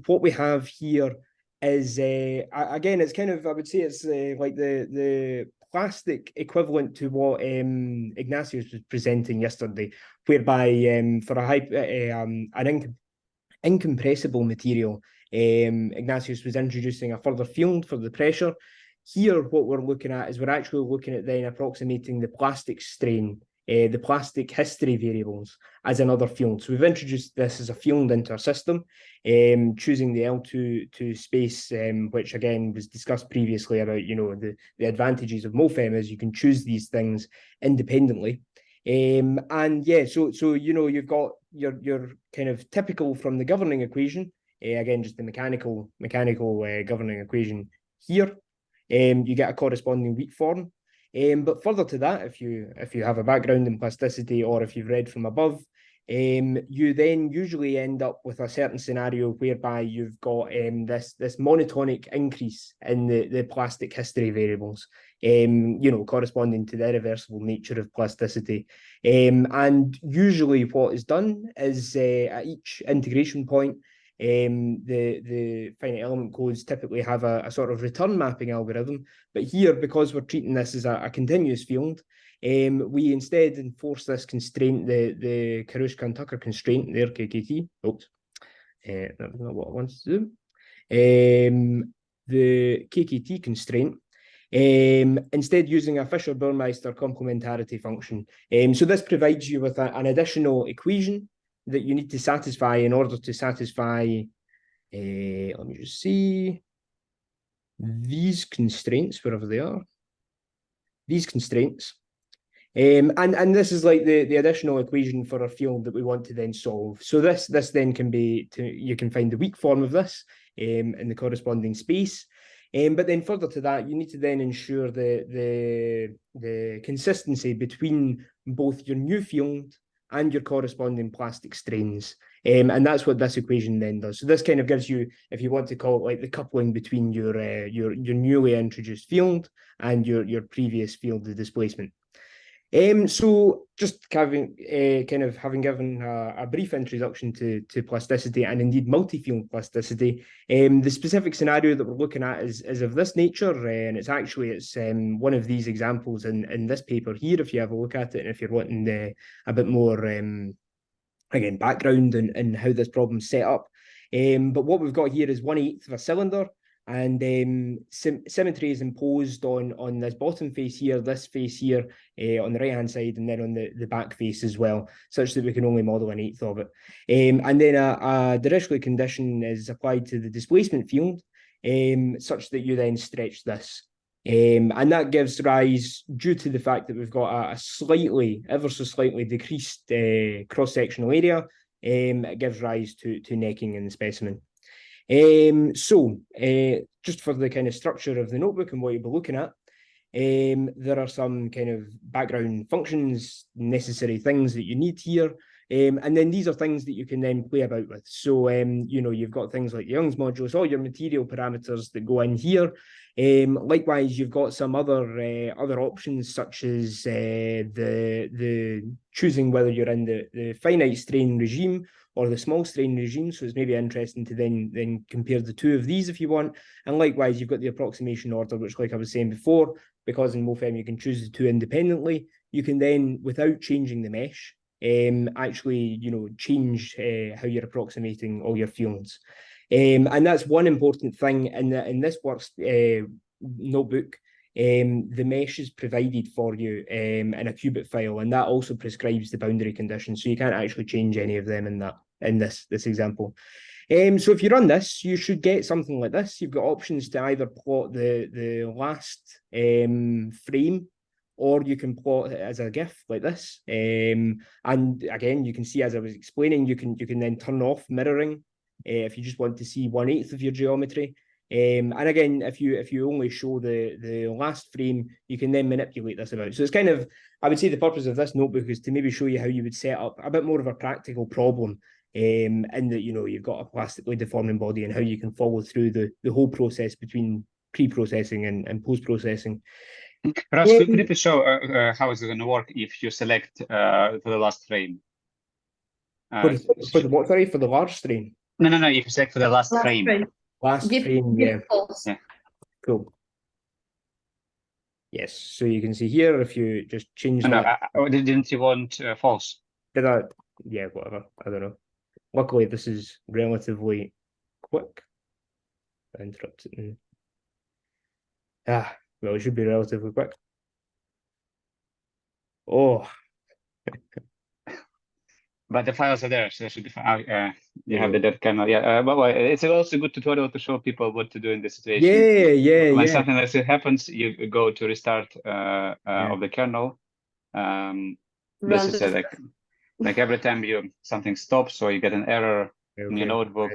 What we have here is, again, it's kind of, I would say it's like the plastic equivalent to what Ignatius was presenting yesterday, whereby for an incompressible material, Ignatius was introducing a further field for the pressure. Here, what we're looking at is we're actually looking at then approximating the plastic strain, the plastic history variables as another field. So we've introduced this as a field into our system, choosing the L2 space, which again was discussed previously about, the advantages of MoFem is you can choose these things independently. And yeah, so you've got your kind of typical from the governing equation, again, just the mechanical governing equation here. You get a corresponding weak form. But further to that, if you have a background in plasticity or if you've read from above, you then usually end up with a certain scenario whereby you've got this monotonic increase in the plastic history variables, corresponding to the irreversible nature of plasticity. And usually what is done is at each integration point, the finite element codes typically have a sort of return mapping algorithm, but here, because we're treating this as a continuous field, we instead enforce this constraint, the Karushka-Tucker constraint there, KKT. Oops, that's not what I wanted to do. The KKT constraint, instead using a Fisher-Burmeister complementarity function. So this provides you with an additional equation that you need to satisfy in order to satisfy, let me just see, these constraints, wherever they are, these constraints. And this is like the additional equation for a field that we want to then solve. So this then can be, you can find the weak form of this in the corresponding space. But then further to that, you need to then ensure the consistency between both your new field and your corresponding plastic strains. And that's what this equation then does. So this kind of gives you, if you want to call it like the coupling between your newly introduced field and your previous field of displacement. So just having given a brief introduction to plasticity and indeed multifield plasticity, the specific scenario that we're looking at is of this nature, and it's one of these examples in this paper here, if you have a look at it, and if you're wanting a bit more again background and how this problem's set up. But what we've got here is 1/8 of a cylinder, and symmetry is imposed on this bottom face here, this face here, on the right hand side, and then on the back face as well, such that we can only model 1/8 of it. And then a Dirichlet condition is applied to the displacement field, such that you then stretch this. And that gives rise, due to the fact that we've got a slightly, ever so slightly decreased cross-sectional area, it gives rise to necking in the specimen. So just for the kind of structure of the notebook and what you'll be looking at, there are some kind of background functions, necessary things that you need here. And then these are things that you can then play about with. So, you've got things like Young's modulus, all your material parameters that go in here. Likewise, you've got some other options, such as the choosing whether you're in the finite strain regime or the small strain regime. So it's maybe interesting to then compare the two of these if you want. And likewise, you've got the approximation order, which, like I was saying before, because in MoFem you can choose the two independently, you can then, without changing the mesh, actually, change how you're approximating all your fields. And that's one important thing in this works notebook. The mesh is provided for you in a qubit file, and that also prescribes the boundary conditions, so you can't actually change any of them in this example. So if you run this, you should get something like this. You've got options to either plot the last frame, or you can plot it as a GIF like this. And again, you can see, as I was explaining, you can then turn off mirroring if you just want to see 1/8 of your geometry. And again, if you only show the last frame, you can then manipulate this about. So it's kind of, I would say the purpose of this notebook is to maybe show you how you would set up a bit more of a practical problem, in that you've got a plastically deforming body and how you can follow through the whole process between pre-processing and post-processing. Perhaps could you please show how is it going to work if you select for the last frame? For the what, sorry? For the large strain? No. If you select for the last frame. Last frame, give yeah. false. Yeah. Cool. Yes, so you can see here if you just change No, that. didn't you want false? Did that? Yeah, whatever. I don't know. Luckily, this is relatively quick. I interrupted. Well, it should be relatively quick. Oh, But the files are there, so it should be fine. You have the dev kernel. Yeah, but it's also a good tutorial to show people what to do in this situation. When something like this happens, you go to restart of the kernel. This is like every time something stops or you get an error in your notebook,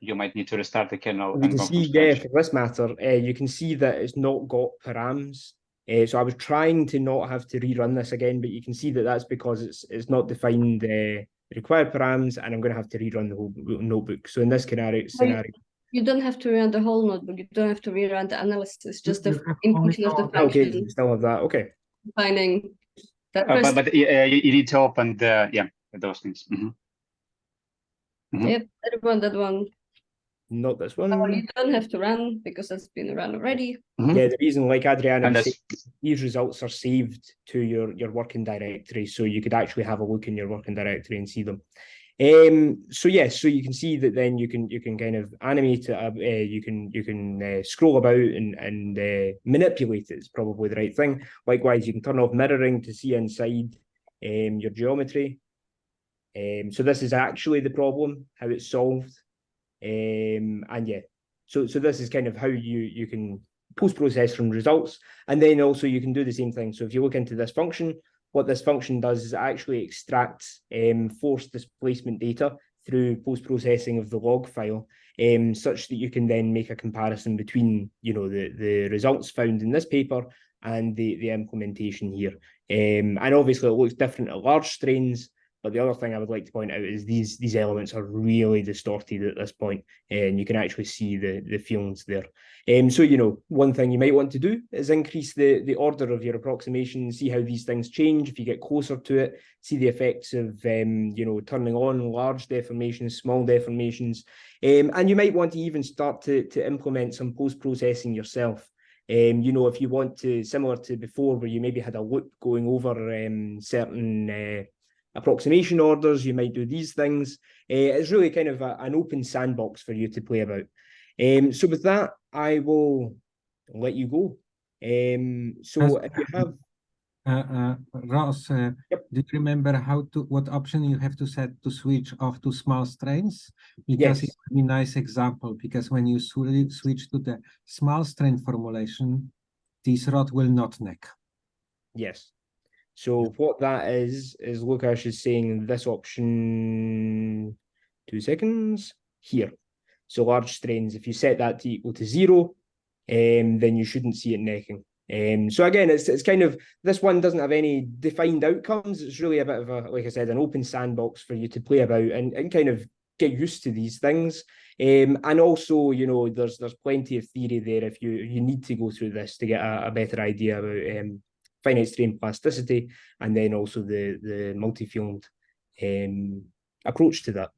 you might need to restart the kernel. You can see, for this matter, you can see that it's not got params. So I was trying to not have to rerun this again, but you can see that that's because it's not defined the required params, and I'm going to have to rerun the whole notebook. So in this scenario, you don't have to rerun the whole notebook. You don't have to rerun the analysis, just the input of the function. Okay, you still have that. Okay. Defining that. But you need to open those things. Yep, that one. Not this one. Oh, you don't have to run because that's been run already. Yeah, the reason, like Adriana was saying, these results are saved to your working directory, so you could actually have a look in your working directory and see them. So yes, so you can see that then you can kind of animate it. You can scroll about and manipulate it is probably the right thing. Likewise, you can turn off mirroring to see inside your geometry. So this is actually the problem, how it's solved. And yeah, so this is kind of how you can post-process from results, and then also you can do the same thing. So if you look into this function, what this function does is it actually extracts force displacement data through post-processing of the log file, such that you can then make a comparison between, you know, the results found in this paper and the implementation here. And obviously it looks different at large strains. But the other thing I would like to point out is these elements are really distorted at this point, and you can actually see the feelings there. So, you know, one thing you might want to do is increase the order of your approximation, see how these things change if you get closer to it, see the effects of, you know, turning on large deformations, small deformations. And you might want to even start to implement some post-processing yourself. You know, if you want to, similar to before where you maybe had a loop going over certain approximation orders, you might do these things. It's really kind of an open sandbox for you to play about. So with that, I will let you go. So if you have Ross, do you remember what option you have to set to switch off to small strains? Because it would be a nice example, because when you switch to the small strain formulation, this rod will not neck. Yes. So what that is Lukasz is saying this option, 2 seconds, here. So large strains, if you set that to equal to 0, then you shouldn't see it necking. So again, it's kind of, this one doesn't have any defined outcomes. It's really a bit of a, like I said, an open sandbox for you to play about and kind of get used to these things. And also, you know, there's plenty of theory there if you need to go through this to get a better idea about finite strain plasticity, and then also the multifield approach to that.